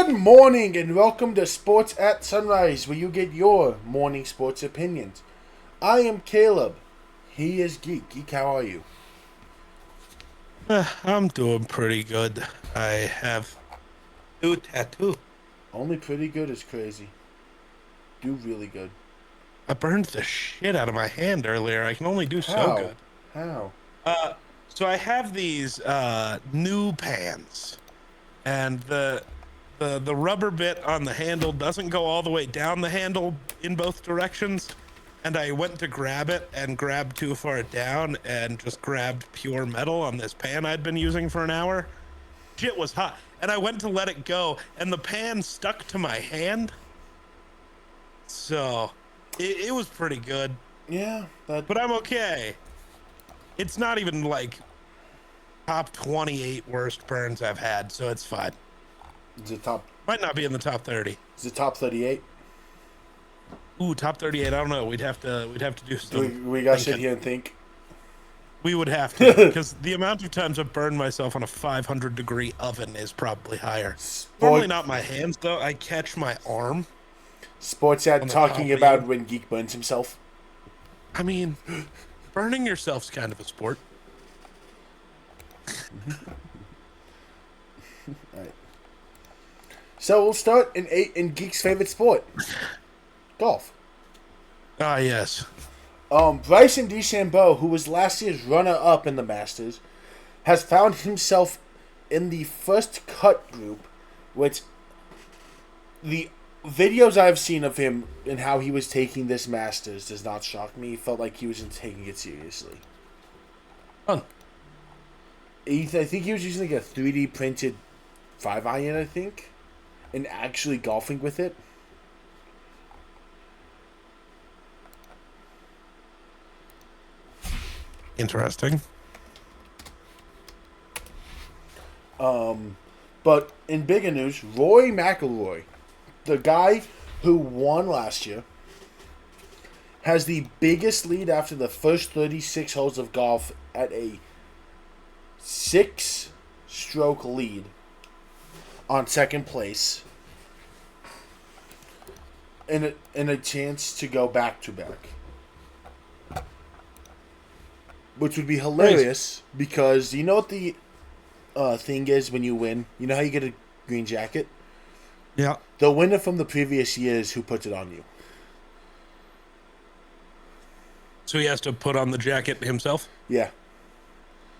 Good morning and welcome to Sports at Sunrise, where you get your morning sports opinions. I am Caleb. He is Geek. Geek, how are you? I'm doing pretty good. I have two tattoo. Only pretty good is crazy. Do really good. I burned the shit out of my hand earlier. I can only do so How? good. How? Uh, so I have these new pans, and the rubber bit on the handle doesn't go all the way down the handle in both directions. And I went to grab it and grabbed too far down and just grabbed pure metal on this pan I'd been using for an hour. Shit was hot, and I went to let it go, and the pan stuck to my hand. So it was pretty good, Yeah, but I'm okay. It's not even like top 28 worst burns I've had, so it's fine. is it top? Might not be in the top 30. Is it top 38? Ooh, top 38. I don't know. We'd have to do Do some we gotta sit thinking. here and think? We would have to, because the amount of times I've burned myself on a 500-degree oven is probably higher. Normally not my hands, though. I catch my arm. Sports at On the talking top about end. when Geek burns himself. I mean, burning yourself's kind of a sport. Alright. So we'll start in Geek's favorite sport. Golf. Ah, yes. Bryson DeChambeau, who was last year's runner-up in the Masters, has found himself in the first cut group, which the videos I've seen of him and how he was taking this Masters does not shock me. He felt like he wasn't taking it seriously. Fun. I think he was using like a 3D printed 5-iron, I think, and actually golfing with it. Interesting. But in bigger news, Rory McIlroy, the guy who won last year, has the biggest lead after the first 36 holes of golf at a 6-stroke lead on second place, and a chance to go back to back. Which would be hilarious because you know what the thing is when you win? You know how you get a green jacket? Yeah. The winner from the previous years who puts it on you. So he has to put on the jacket himself? Yeah.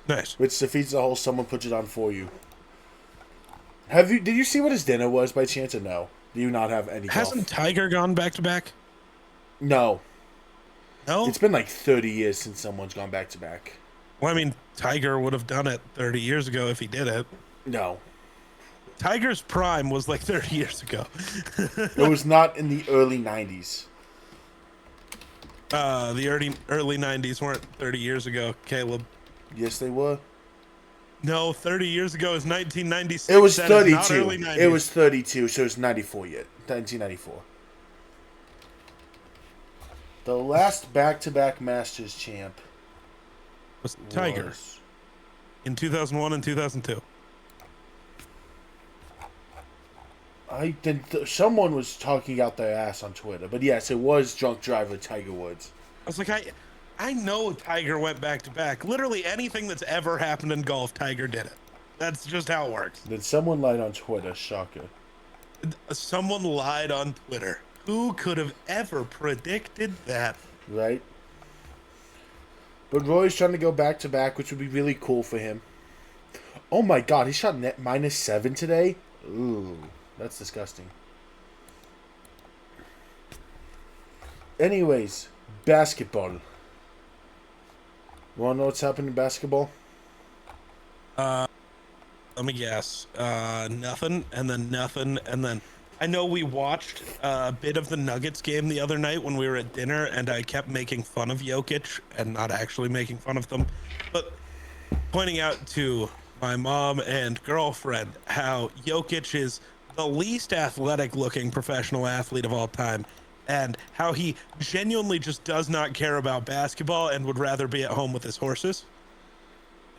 Nice. Which defeats the whole someone puts it on for you. Did you see what his dinner was by chance or no? Do you not have any Hasn't golf? Tiger gone back to back? No. No? It's been like 30 years since someone's gone back to back. Well, I mean, Tiger would have done it 30 years ago if he did it. No. Tiger's prime was like 30 years ago. It was not in the early 90s. The early 90s weren't 30 years ago, Caleb. Yes, they were. No, 30 years ago is 1996. It was That is not 32. early 90s. It was 32, so it's 94 yet. 1994. The last back-to-back Masters champ was Tiger was... in 2001 and 2002. Someone was talking out their ass on Twitter, but yes, it was drunk driver Tiger Woods. I was like, I know Tiger went back to back. Literally anything that's ever happened in golf, Tiger did it. That's just how it works. Then someone lied on Twitter. Shocker. Someone lied on Twitter. Who could have ever predicted that? Right? But Roy's trying to go back to back, which would be really cool for him. Oh my god, he shot net -7 today? Ooh, that's disgusting. Anyways, basketball. Want to know what's happening in basketball? Let me guess. Nothing, and then nothing, and then... I know we watched a bit of the Nuggets game the other night when we were at dinner, and I kept making fun of Jokic and not actually making fun of them, but pointing out to my mom and girlfriend how Jokic is the least athletic-looking professional athlete of all time, and how he genuinely just does not care about basketball and would rather be at home with his horses.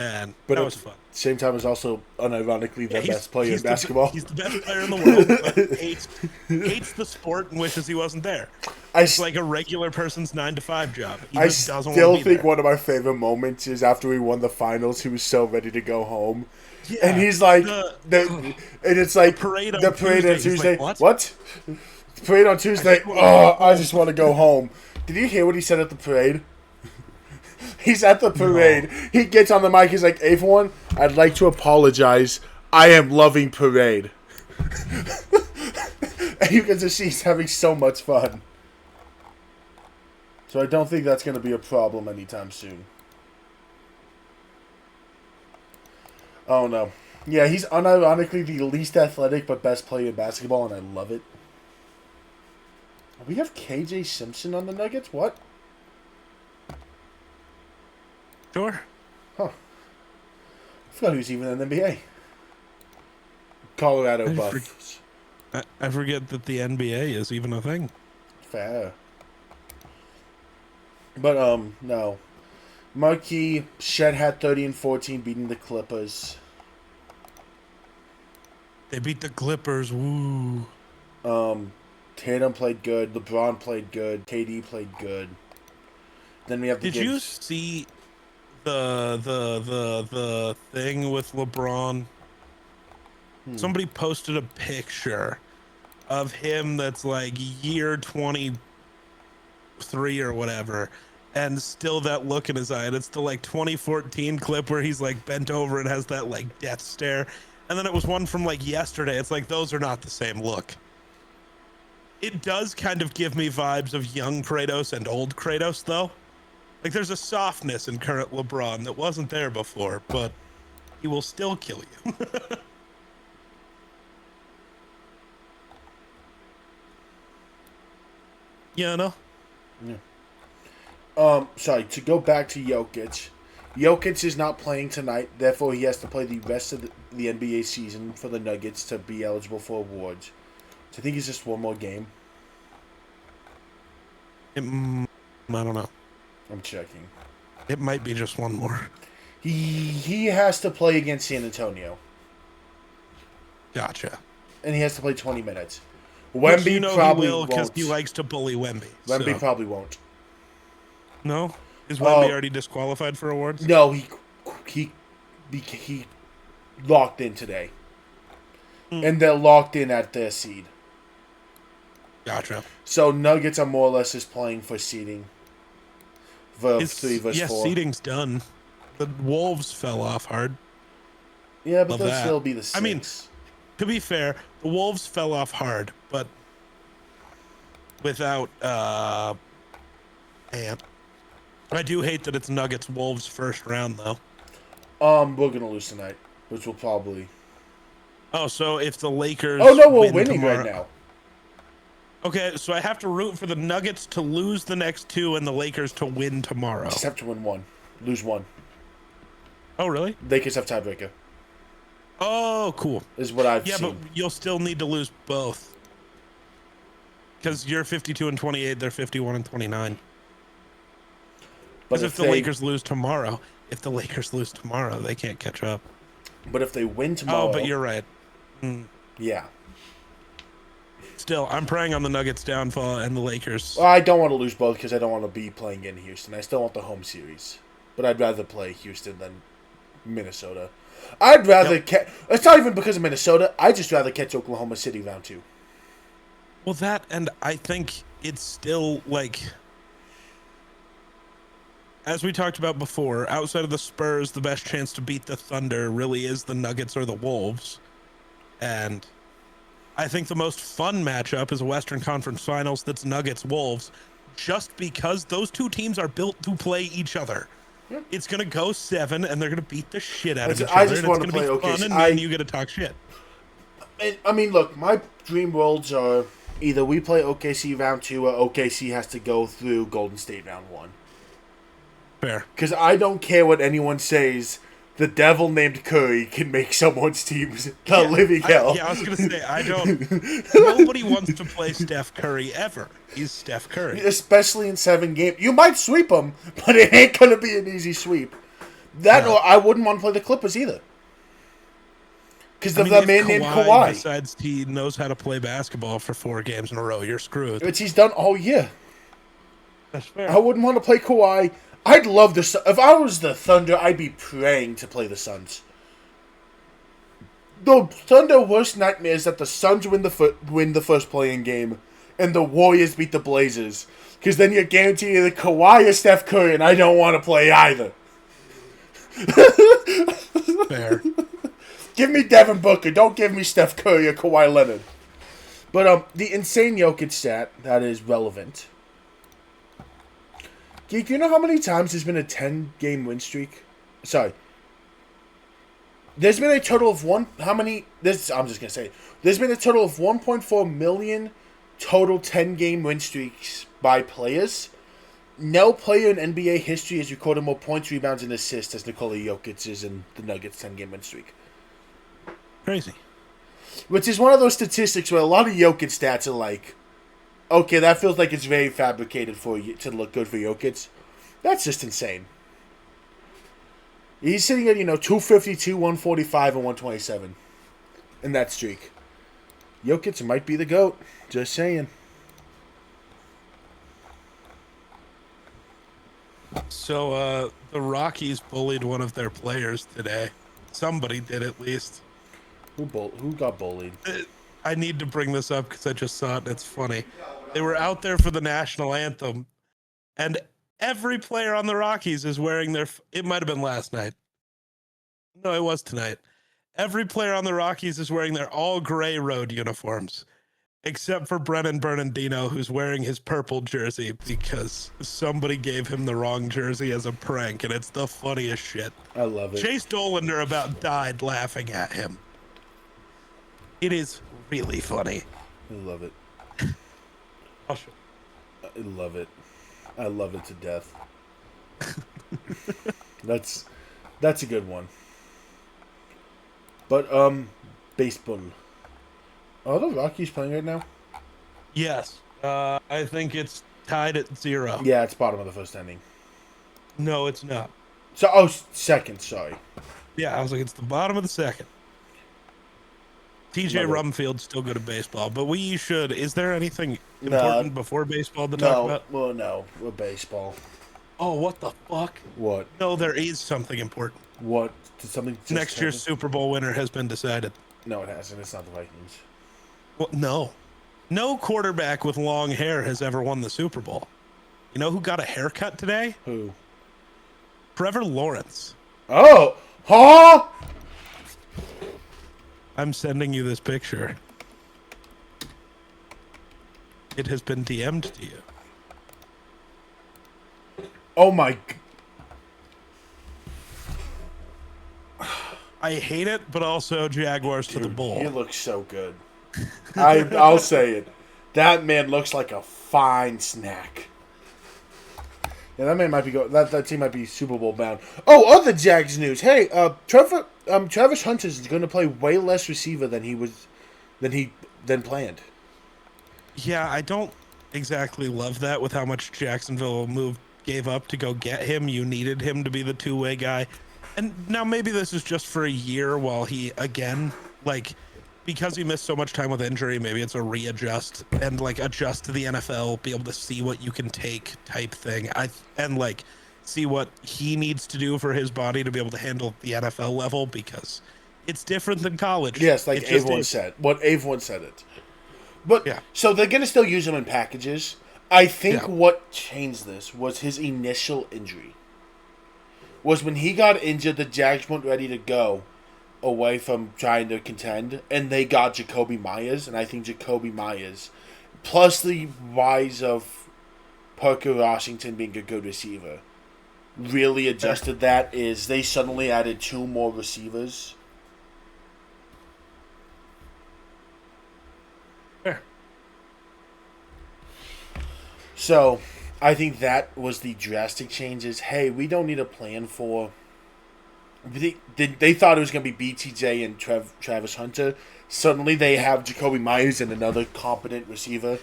And But that at was the fun. same time, is also unironically the Yeah, best player in basketball. He's the best player in the world, but hates the sport and wishes he wasn't there. It's like a regular person's 9-to-5 job. He I just doesn't want to still be think there. one of my favorite moments is after we won the finals. He was so ready to go home, and Yeah, he's like, and it's like parade on the parade on Tuesday. He's like, Tuesday. What? The parade on Tuesday. I just want to go home. Did you hear what he said at the parade? He's at the parade. No. He gets on the mic. He's like, "Hey, for one, I'd like to apologize. I am loving parade." And you can just see he's having so much fun. So I don't think that's going to be a problem anytime soon. Oh, no. Yeah, he's unironically the least athletic but best player in basketball, and I love it. We have KJ Simpson on the Nuggets? What? Sure. Huh. I forgot he was even in the NBA. Colorado Buffs. I forget that the NBA is even a thing. Fair. But, no. Marquee, Shed had 30 and 14, beating the Clippers. They beat the Clippers, woo. Tatum played good. LeBron played good. KD played good. Then we have the Did you see the thing with LeBron? Somebody posted a picture of him that's like year 23 or whatever, and still that look in his eye. And it's the like 2014 clip where he's like bent over and has that like death stare. And then it was one from like yesterday. It's like those are not the same look. It does kind of give me vibes of young Kratos and old Kratos, though. Like, there's a softness in current LeBron that wasn't there before, but he will still kill you. Yeah, no? Yeah. Sorry, to go back to Jokic. Jokic is not playing tonight, therefore he has to play the rest of the NBA season for the Nuggets to be eligible for awards. So I think it's just one more game. I don't know. I'm checking. It might be just one more. He has to play against San Antonio. Gotcha. And he has to play 20 minutes. Wemby probably won't. Because he likes to bully Wemby. Wemby probably won't. No? Is Wemby already disqualified for awards? No, he locked in today. And they're locked in at their seed. Gotcha. So Nuggets are more or less just playing for seeding. For 3 vs. 4. Yeah, seeding's done. The Wolves fell off hard. Yeah, but they'll still be the 6. I mean, to be fair, the Wolves fell off hard, but without Ant. I do hate that it's Nuggets Wolves first round though. We're gonna lose tonight, which will probably. Oh, so if the Lakers. Oh no, we're winning right now. Okay, so I have to root for the Nuggets to lose the next 2 and the Lakers to win tomorrow. Just have to win 1, lose 1. Oh really? Lakers have tiebreaker. Oh, cool. Is what I've seen. Yeah, but you'll still need to lose both. Because you're 52 and 28, they're 51 and 29. Because if the Lakers lose tomorrow, they can't catch up. But if they win tomorrow... Oh, but you're right. Yeah. Still, I'm praying on the Nuggets' downfall and the Lakers. Well, I don't want to lose both because I don't want to be playing in Houston. I still want the home series. But I'd rather play Houston than Minnesota. I'd rather it's not even because of Minnesota. I'd just rather catch Oklahoma City round 2. Well, that, and I think it's still, like... As we talked about before, outside of the Spurs, the best chance to beat the Thunder really is the Nuggets or the Wolves. And I think the most fun matchup is a Western Conference Finals that's Nuggets-Wolves, just because those 2 teams are built to play each other. Yeah. It's going to go 7, and they're going to beat the shit out of each other. Just want to play OKC. Fun, and then you get to talk shit. I mean, look, my dream worlds are either we play OKC round 2 or OKC has to go through Golden State round 1. Fair. Because I don't care what anyone says. The devil named Curry can make someone's teams the living hell. I was going to say, I don't... Nobody wants to play Steph Curry ever. He's Steph Curry. Especially in 7 games. You might sweep him, but it ain't going to be an easy sweep. Or I wouldn't want to play the Clippers either. Because of the man named Kawhi Kawhi. decides he knows how to play basketball for 4 games in a row, you're screwed. Which he's done all year. That's fair. I wouldn't want to play Kawhi. I'd love the... If I was the Thunder, I'd be praying to play the Suns. The Thunder worst nightmare is that the Suns win the first playing game and the Warriors beat the Blazers. Because then you're guaranteed either Kawhi or Steph Curry, and I don't want to play either. Fair. Give me Devin Booker. Don't give me Steph Curry or Kawhi Leonard. But the insane Jokic stat that is relevant. Geek, you know how many times there's been a 10-game win streak? Sorry. There's been a total of I'm just going to say. There's been a total of 1.4 million total 10-game win streaks by players. No player in NBA history has recorded more points, rebounds, and assists as Nikola Jokic is in the Nuggets' 10-game win streak. Crazy. Which is one of those statistics where a lot of Jokic stats are like, okay, that feels like it's very fabricated for you to look good for Jokic. That's just insane. He's sitting at, 252, 145, and 127 in that streak. Jokic might be the GOAT. Just saying. So, the Rockies bullied one of their players today. Somebody did, at least. Who got bullied? I need to bring this up because I just saw it and it's funny. They were out there for the national anthem, and every player on the Rockies is wearing their... It might have been last night. No, it was tonight. Every player on the Rockies is wearing their all-gray road uniforms, except for Brennan Bernardino, who's wearing his purple jersey because somebody gave him the wrong jersey as a prank, and it's the funniest shit. I love it. Chase Dolander about died laughing at him. It is really funny. I love it. I'll show. I love it. I love it to death. That's a good one. But baseball. Are the Rockies playing right now? Yes. I think it's tied at 0. Yeah, it's bottom of the first inning. No, it's not. So second, sorry. Yeah, I was like, it's the bottom of the second. TJ Rumfield's still good at baseball, but we should. Is there anything important before baseball to talk about? Well, no. We're baseball. Oh, what the fuck? What? No, there is something important. What? Did something just Next year's happen? Super Bowl winner has been decided. No, it hasn't. It's not the Vikings. Well, no. No quarterback with long hair has ever won the Super Bowl. You know who got a haircut today? Who? Trevor Lawrence. Oh! Huh? I'm sending you this picture. It has been DM'd to you. Oh my... I hate it, but also Jaguars to the bowl. He looks so good. I'll say it. That man looks like a fine snack. Yeah, that man might be that team might be Super Bowl bound. Oh, other Jags news. Hey, Travis Hunter is going to play way less receiver than planned. Yeah, I don't exactly love that with how much Jacksonville gave up to go get him. You needed him to be the two-way guy. And now maybe this is just for a year while he, again, because he missed so much time with injury, maybe it's a readjust and adjust to the NFL, be able to see what you can take type thing. And see what he needs to do for his body to be able to handle the NFL level, because it's different than college. Yes, like Avon said. What Avon said it. But yeah. So they're going to still use him in packages. I think what changed this was his initial injury. Was when he got injured, the Jags weren't ready to go away from trying to contend, and they got Jacoby Myers, and I think Jacoby Myers, plus the rise of Parker Washington being a good receiver, really adjusted that. Is they suddenly added 2 more receivers. Fair. So, I think that was the drastic changes. Hey, we don't need a plan for... They thought it was going to be BTJ and Travis Hunter. Suddenly they have Jacoby Myers and another competent receiver.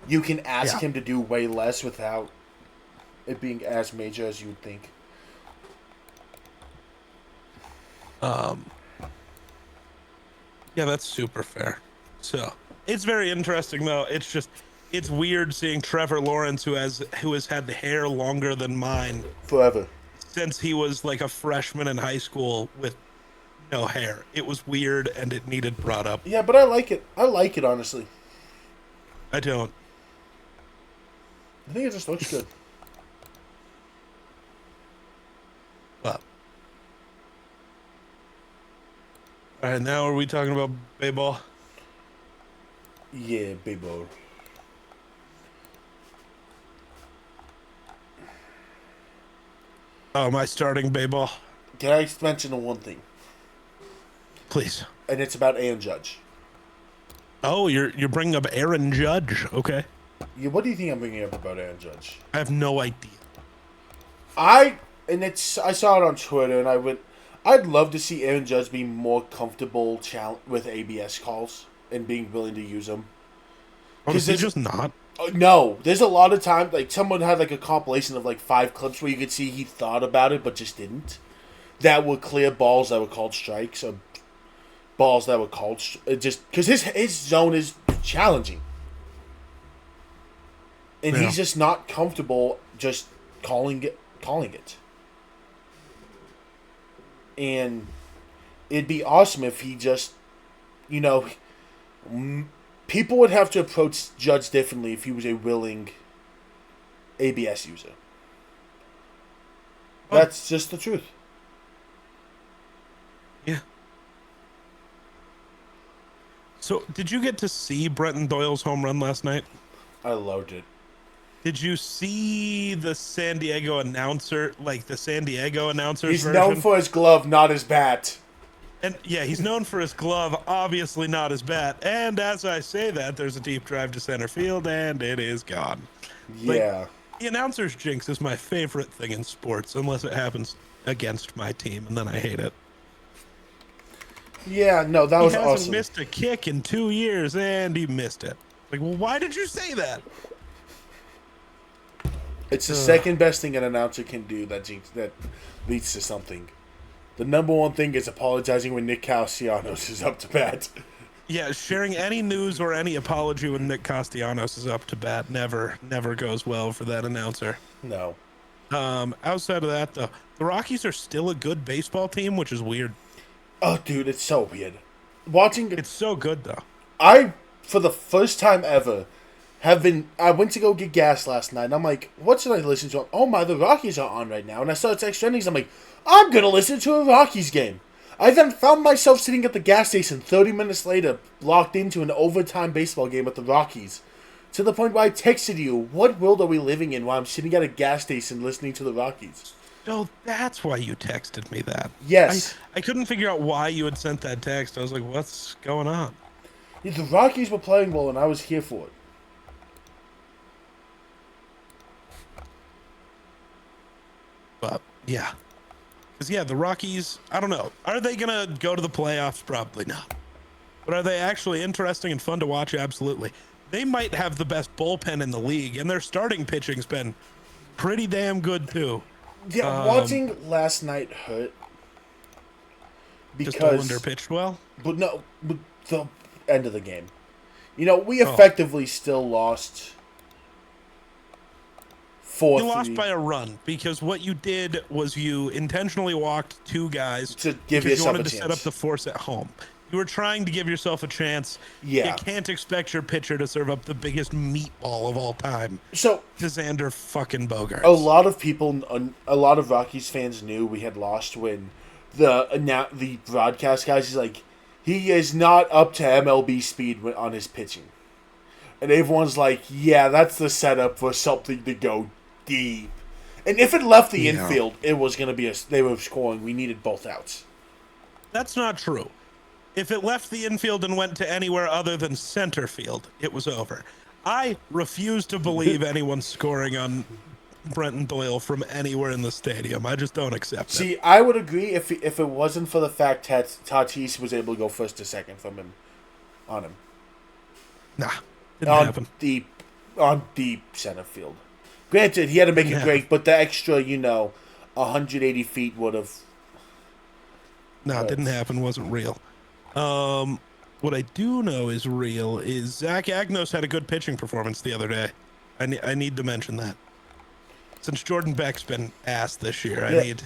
You can ask him to do way less without it being as major as you would think. Um, yeah, that's super fair. So it's very interesting though. It's weird seeing Trevor Lawrence, who has had the hair longer than mine Forever. since he was like a freshman in high school with no hair. It was weird and it needed brought up. Yeah, but I like it. I like it, honestly. I don't. I think it just looks good. But all right, now are we talking about baseball? Yeah, big ball. Oh, am I starting baseball? Can I mention one thing? Please. And it's about Aaron Judge. Oh, you're bringing up Aaron Judge. Okay. Yeah, what do you think I'm bringing up about Aaron Judge? I have no idea. I saw it on Twitter, and I'd love to see Aaron Judge be more comfortable with ABS calls and being willing to use them. Oh, is he just not? No, there's a lot of time, like, someone had, like, a compilation of, like, 5 clips where you could see he thought about it but just didn't. That were clear balls that were called strikes, or balls that were called, just, because his zone is challenging. And Yeah. he's just not comfortable just calling it. And it'd be awesome if he just, you know, people would have to approach Judge differently if he was a willing ABS user. That's just the truth. Yeah. So, did you get to see Brenton Doyle's home run last night? I loved it. Did you see the San Diego announcer, like the San Diego announcer's He's version? known for his glove, not his bat. And yeah, he's known for his glove, obviously not his bat. And as I say that, there's a deep drive to center field, and it is gone. Yeah. Like, the announcer's jinx is my favorite thing in sports, unless it happens against my team, and then I hate it. Yeah, no, that was He hasn't awesome. missed a kick in 2 years, and he missed it. Like, well, why did you say that? It's the second best thing an announcer can do that leads to something. The number one thing is apologizing when Nick Castellanos is up to bat. Yeah, sharing any news or any apology when Nick Castellanos is up to bat never goes well for that announcer. No. Outside of that, though, the Rockies are still a good baseball team, which is weird. Oh, dude, it's so weird. It's so good, though. I, for the first time ever, I went to go get gas last night, and I'm like, what should I listen to? Oh my, the Rockies are on right now. And I saw it's extra innings. I'm like, I'm going to listen to a Rockies game. I then found myself sitting at the gas station 30 minutes later, locked into an overtime baseball game with the Rockies. To the point where I texted you, what world are we living in while I'm sitting at a gas station listening to the Rockies? Oh, that's why you texted me that. Yes. I couldn't figure out why you had sent that text. I was like, what's going on? Yeah, the Rockies were playing well, and I was here for it. But, yeah. Because, yeah, the Rockies, I don't know. Are they going to go to the playoffs? Probably not. But are they actually interesting and fun to watch? Absolutely. They might have the best bullpen in the league, and their starting pitching's been pretty damn good, too. Yeah, watching last night hurt. Because Just Dollander pitched well? But no, but the end of the game. You know, we effectively still lost 4-3. You lost by a run because what you did was you intentionally walked 2 guys to give because you yourself wanted a to chance. set up the force at home. You were trying to give yourself a chance. Yeah. You can't expect your pitcher to serve up the biggest meatball of all time. So to Xander fucking Bogaerts. a lot of Rockies fans knew we had lost when the broadcast guys is like, he is not up to MLB speed on his pitching, and everyone's like, yeah, that's the setup for something to go deep. And if it left the infield, it was going to be they were scoring. We needed both outs. That's not true. If it left the infield and went to anywhere other than center field, it was over. I refuse to believe anyone's scoring on Brenton Doyle from anywhere in the stadium. I just don't accept it. See, I would agree if it wasn't for the fact Tatis was able to go first to second from him, on him. Nah, didn't happen. On deep center field. Granted, he had to make a break, but the extra, 180 feet would have No, it didn't happen. Wasn't real. What I do know is real is Zach Agnos had a good pitching performance the other day. I need to mention that. Since Jordan Beck's been ass this year, I Yeah, need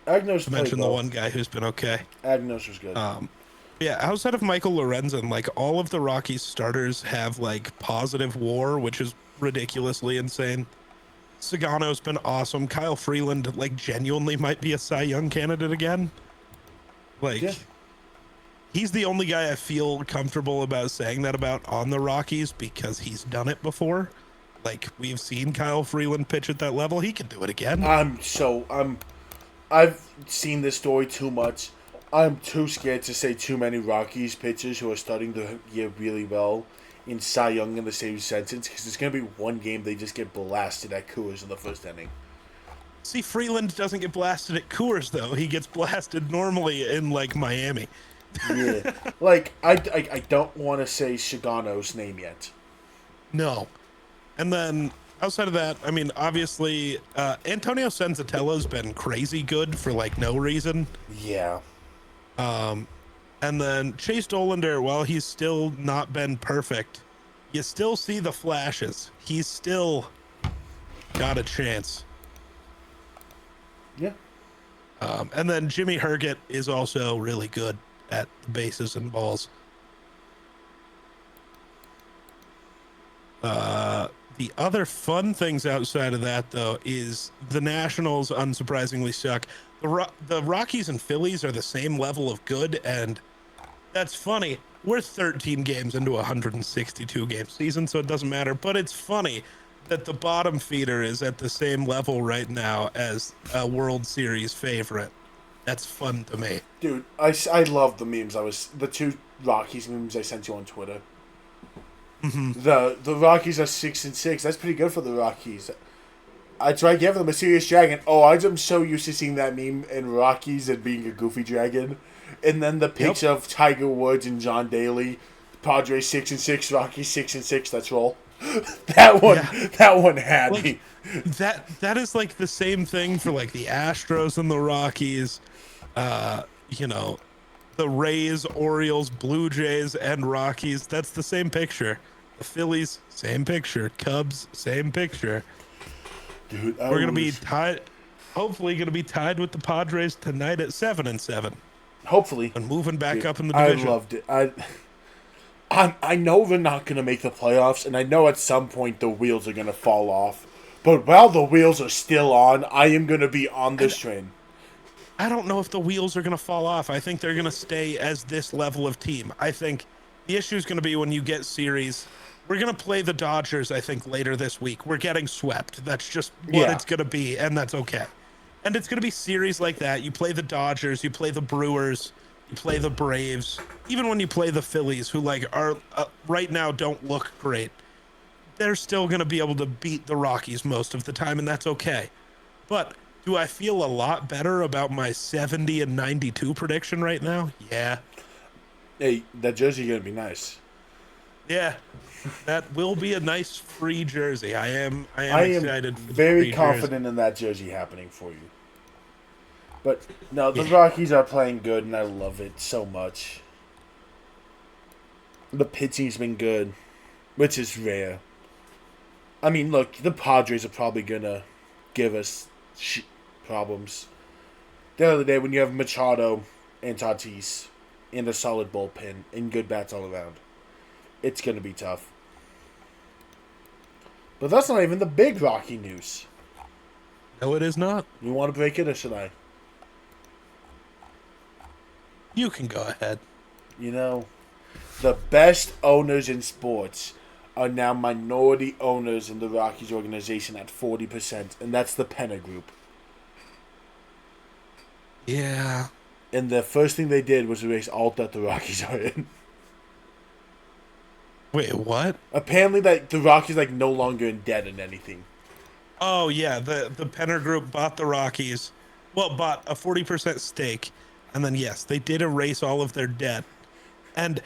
Agnos to played mention the well. one guy who's been okay. Agnos was good. Yeah, outside of Michael Lorenzen, like all of the Rockies starters have like positive WAR, which is ridiculously insane. Sagano's been awesome. Kyle Freeland, like, genuinely might be a Cy Young candidate again. Like, Yeah. he's the only guy I feel comfortable about saying that about on the Rockies because he's done it before. Like, we've seen Kyle Freeland pitch at that level. He can do it again. I've seen this story too much. I'm too scared to say too many Rockies pitchers who are starting to get really well in Cy Young in the same sentence because it's going to be one game they just get blasted at Coors in the first inning. See, Freeland doesn't get blasted at Coors, though. He gets blasted normally in, like, Miami. Yeah. Like, I don't want to say Shigano's name yet. No. And then outside of that, I mean, obviously, Antonio Senzatello's been crazy good for, like, no reason. Yeah. And then Chase Dollander, while he's still not been perfect, you still see the flashes. He's still got a chance. Yeah. And then Jimmy Herget is also really good at the bases and balls. The other fun things outside of that, though, is the Nationals unsurprisingly suck. The Rockies and Phillies are the same level of good, and that's funny. We're 13 games into a 162 game season, so it doesn't matter. But it's funny that the bottom feeder is at the same level right now as a World Series favorite. That's fun to me. Dude, I love the memes. The two Rockies memes I sent you on Twitter. Mm-hmm. The Rockies are 6-6. That's pretty good for the Rockies. I try giving them a serious dragon. Oh, I'm so used to seeing that meme in Rockies and being a goofy dragon. And then the picture of Tiger Woods and John Daly, Padres 6-6, Rockies 6-6. Let's roll. That one had like, me. That is like the same thing for like the Astros and the Rockies. You know, the Rays, Orioles, Blue Jays, and Rockies. That's the same picture. The Phillies, same picture. Cubs, same picture. Dude, we're gonna be tied. Hopefully, gonna be tied with the Padres tonight at 7-7. Hopefully, and moving back up in the division. I loved it. I know they're not gonna make the playoffs, and I know at some point the wheels are gonna fall off. But while the wheels are still on, I am gonna be on this train. I don't know if the wheels are gonna fall off. I think they're gonna stay as this level of team. I think the issue is gonna be when you get series. We're going to play the Dodgers, I think, later this week. We're getting swept. That's just what it's going to be, and that's okay. And it's going to be series like that. You play the Dodgers, you play the Brewers, you play the Braves. Even when you play the Phillies, who like are right now don't look great, they're still going to be able to beat the Rockies most of the time, and that's okay. But do I feel a lot better about my 70-92 prediction right now? Yeah. Hey, that jersey going to be nice. Yeah. That will be a nice free jersey. I am excited. I am very confident in that jersey happening for you. But no, the Rockies are playing good, and I love it so much. The pitching's been good, which is rare. I mean, look, the Padres are probably gonna give us problems. The other day, when you have Machado and Tatis and a solid bullpen and good bats all around, it's gonna be tough. But that's not even the big Rocky news. No, it is not. You want to break it, or should I? You can go ahead. You know, the best owners in sports are now minority owners in the Rockies organization at 40%, and that's the Penna Group. Yeah. And the first thing they did was erase all that the Rockies are in. Wait, what? Apparently, that the Rockies no longer in debt in anything. Oh yeah, the Penner Group bought the Rockies. Well, bought a 40% stake, and then yes, they did erase all of their debt. And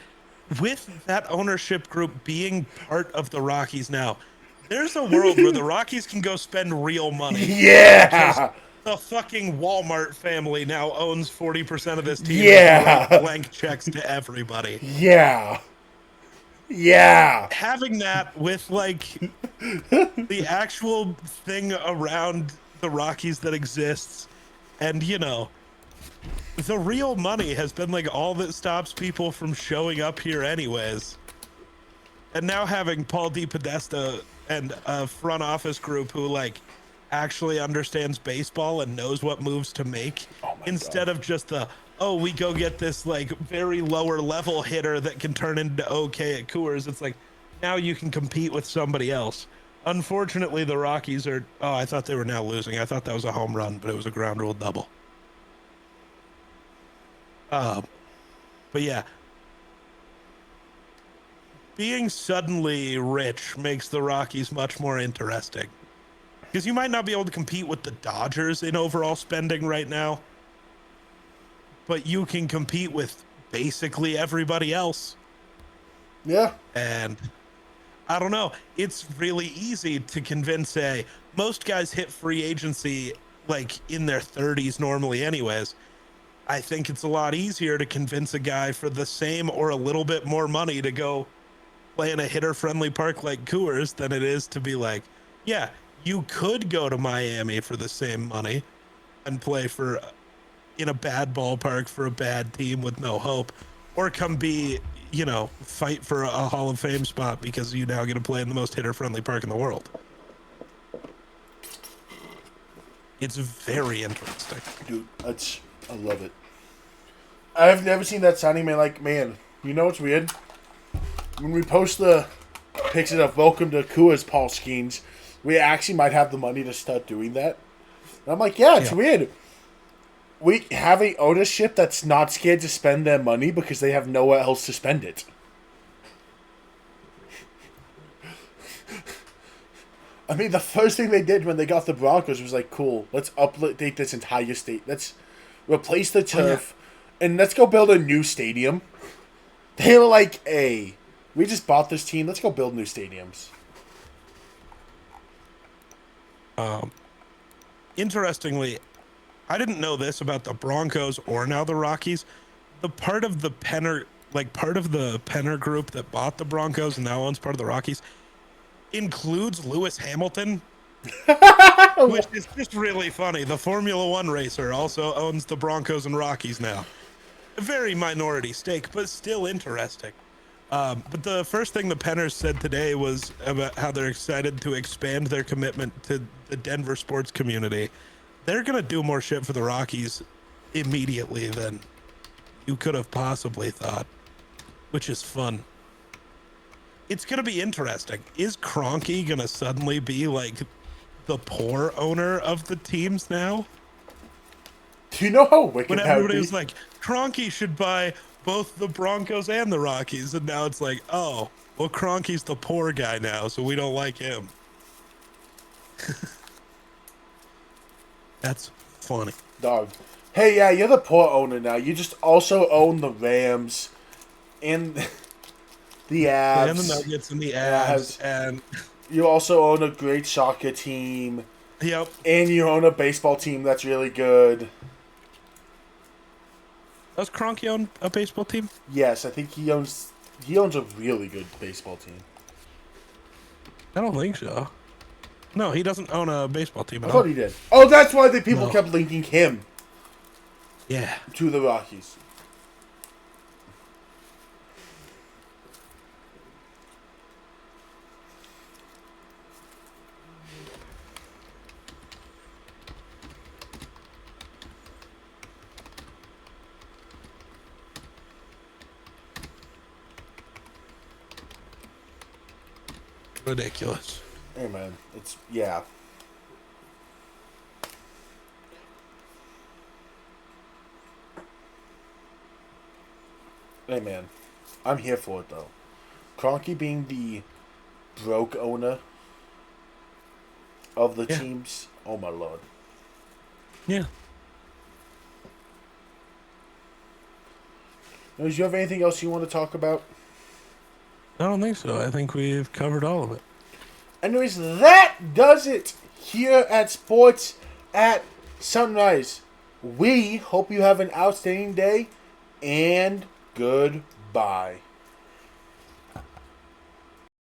with that ownership group being part of the Rockies now, there's a world where the Rockies can go spend real money. Yeah. the fucking Walmart family now owns 40% of this team. Yeah. With blank checks to everybody. Yeah. Yeah. Having that with like the actual thing around the Rockies that exists, and the real money has been like all that stops people from showing up here anyways. And now having Paul DePodesta and a front office group who like actually understands baseball and knows what moves to make, instead of just we go get this like very lower level hitter that can turn into okay at Coors. It's like now you can compete with somebody else. Unfortunately, the Rockies are. Oh, I thought they were now losing. I thought that was a home run, but it was a ground rule double. But yeah, being suddenly rich makes the Rockies much more interesting. Because you might not be able to compete with the Dodgers in overall spending right now, but you can compete with basically everybody else. Yeah. And I don't know. It's really easy to convince most guys hit free agency like in their 30s normally anyways. I think it's a lot easier to convince a guy for the same or a little bit more money to go play in a hitter-friendly park like Coors than it is to be like, yeah, you could go to Miami for the same money and play in a bad ballpark for a bad team with no hope, or come be, fight for a Hall of Fame spot because you now get to play in the most hitter-friendly park in the world. It's very interesting. Dude, I love it. I've never seen that signing, man, you know what's weird? When we post the pictures of welcome to Coors Paul Skeens, we actually might have the money to start doing that. And I'm like, yeah, it's weird. We have a ownership that's not scared to spend their money because they have nowhere else to spend it. I mean, the first thing they did when they got the Broncos was like, cool, let's update this entire state. Let's replace the turf, and let's go build a new stadium. They were like, hey, we just bought this team. Let's go build new stadiums. Interestingly, I didn't know this about the Broncos or now the Rockies. The part of the Penner group that bought the Broncos and now owns part of the Rockies includes Lewis Hamilton, which is just really funny. The Formula One racer also owns the Broncos and Rockies now. A very minority stake, but still interesting. But the first thing the Penners said today was about how they're excited to expand their commitment to the Denver sports community. They're going to do more shit for the Rockies immediately than you could have possibly thought, which is fun. It's going to be interesting. Is Kroenke going to suddenly be like the poor owner of the teams now? Do you know how wicked when that would everybody be? was like, Kroenke should buy both the Broncos and the Rockies, and now it's like, oh, well, Kroenke's the poor guy now, so we don't like him. That's funny. Dog. Hey, yeah, you're the poor owner now. You just also own the Rams and the Avs. And the Nuggets and the Avs. And you also own a great soccer team. Yep. And you own a baseball team that's really good. Does Kroenke own a baseball team? Yes, I think he owns a really good baseball team. I don't think so. No, he doesn't own a baseball team at I all. thought he did. Oh, that's why the people kept linking him. Yeah. To the Rockies. Ridiculous. Hey, man. It's, yeah. Hey, man. I'm here for it, though. Kroenke being the broke owner of the teams. Oh, my Lord. Yeah. Do you have anything else you want to talk about? I don't think so. I think we've covered all of it. Anyways, that does it here at Sports at Sunrise, we hope you have an outstanding day, and goodbye.